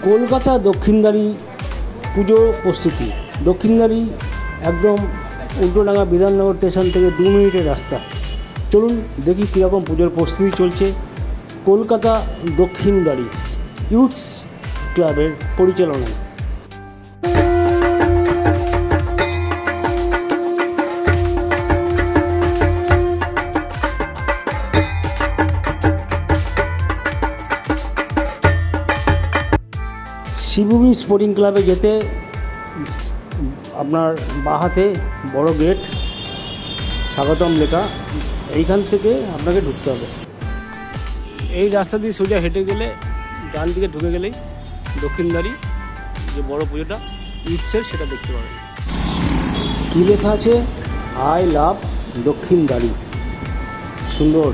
কলকাতা দক্ষিণদ্বারী পুজো প্রস্তুতি। দক্ষিণদ্বারী একদম উল্টোডাঙ্গা বিধাননগর স্টেশন থেকে 2 মিনিটের রাস্তা। চলুন দেখি কীরকম পুজোর প্রস্তুতি চলছে কলকাতা দক্ষিণদ্বারী ইউথস ক্লাবের পরিচালনায়। শিবভূমি স্পোর্টিং ক্লাবে যেতে আপনার বাঁ হাতে বড় গেট স্বাগতম লেখা, এইখান থেকে আপনাকে ঢুকতে হবে। এই রাস্তা দিয়ে সোজা হেঁটে গেলে ডান দিকে ঢুকে গেলেই দক্ষিণদ্বারী যে বড় পুজোটা ইউথসের সেটা দেখতে পাবেন। কী লেখা আছে? I love Dakshindwari. সুন্দর।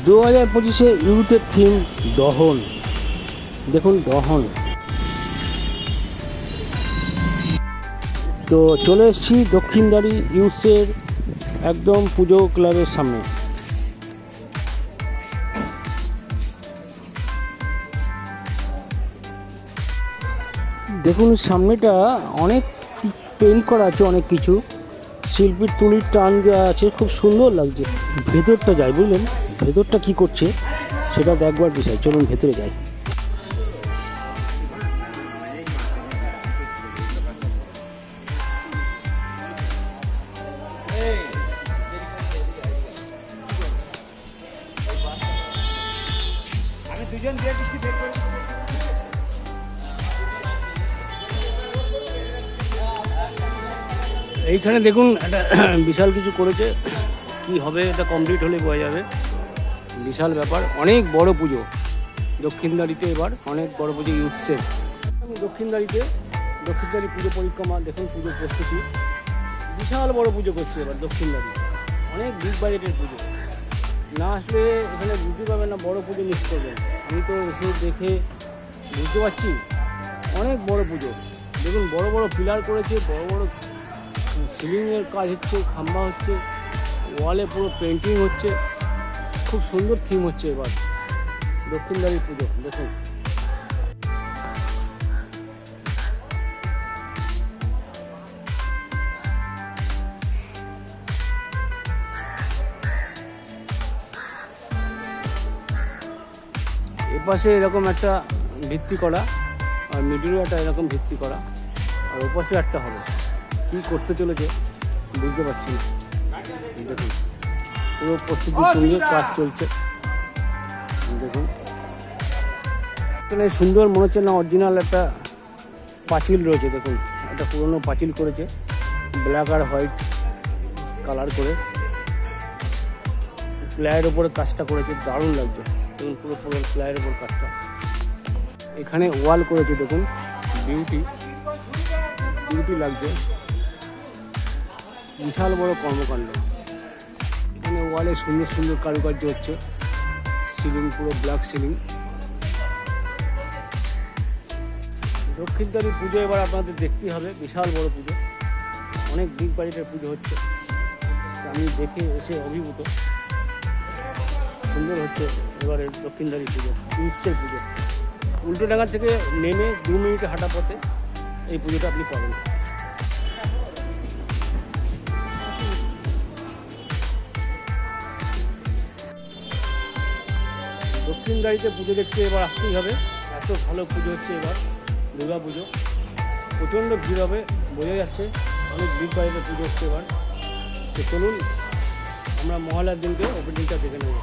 2025 ইউথের থিম দহন। দেখুন দহন। তো চলে এসেছি দক্ষিণদ্বারী ইউথসের একদম পুজো ক্লাবের সামনে। দেখুন সামনেটা অনেক পেইন্ট করা আছে, অনেক কিছু শিল্পীর তুলির টান দেওয়া আছে, খুব সুন্দর লাগছে। ভেতরটা যাই, বুঝলেন ভেতরটা কি করছে সেটা দেখবার বিষয়। চলুন ভেতরে যাই। এইখানে দেখুন একটা বিশাল কিছু করেছে, কি হবে এটা কমপ্লিট হলে বোঝা যাবে। বিশাল ব্যাপার, অনেক বড় পুজো দক্ষিণদ্বারীতে, এবার অনেক বড় পুজো ইউথসের। আমি দক্ষিণদ্বারী পুজো পরিক্রমা, দেখুন পুজোর প্রস্তুতি, বিশাল বড় পুজো করছে এবার দক্ষিণদ্বারী। অনেক বিগ বাজেটের পুজো, না আসলে এখানে বুঝতে পারবেন না বড় পুজো মিস করবেন। আমি তো এসে দেখে বুঝতে পারছি অনেক বড় পুজো। দেখুন বড় বড় পিলার করেছে, বড় বড় সিলিংয়ের কাজ হচ্ছে, খাম্বা হচ্ছে, ওয়ালে পুরো পেন্টিং হচ্ছে, খুব সুন্দর থিম হচ্ছে এবার দক্ষিণদ্বারী পুজো। দেখুন এপাশে এরকম একটা ভিত্তি করা, আর মিডিলে একটা এরকম ভিত্তি করা, আর ওপাশে একটা হবে। কী করতে চলেছে বুঝতে পারছি না। দেখুন পুরো প্রস্তুতি চলিয়ে কাজ চলছে। দেখুন এখানে সুন্দর মনে হচ্ছে না, অরিজিনাল একটা পাঁচিল রয়েছে। দেখুন একটা পুরনো পাঁচিল করেছে, ব্ল্যাক আর হোয়াইট কালার করে প্লায়ের ওপরে কাজটা করেছে, দারুণ লাগছে। দেখুন পুরো প্লায়ের ওপর কাজটা। এখানে ওয়াল করেছে, দেখুন বিউটি লাগছে, বিশাল বড় কর্মকাণ্ড। এখানে ওয়ালে সুন্দর সুন্দর কারুকার্য হচ্ছে, সিলিং পুরো ব্ল্যাক সিলিং। দক্ষিণদ্বারী পুজো এবার আপনাদের দেখতেই হবে, বিশাল বড় পুজো, অনেক বিগ বাজেটের পুজো হচ্ছে। আমি দেখে এসে অভিভূত, সুন্দর হচ্ছে এবারে দক্ষিণদ্বারী পুজো, ইউথসের পুজো। উল্টোডাঙ্গা থেকে নেমে 2 মিনিটে হাঁটা পথে এই পুজোটা আপনি পাবেন। দক্ষিণদ্বারীতে পুজো দেখতে এবার আসতেই হবে, এত ভালো পুজো হচ্ছে এবার দুর্গা পুজো। প্রচণ্ড ভিড় হবে, বোঝা যাচ্ছে, অনেক বিগ বাজেটের পুজো হচ্ছে এবার। তো চলুন আমরা মহালয়ার দিনকে ওপেনিংটা দেখে নেব।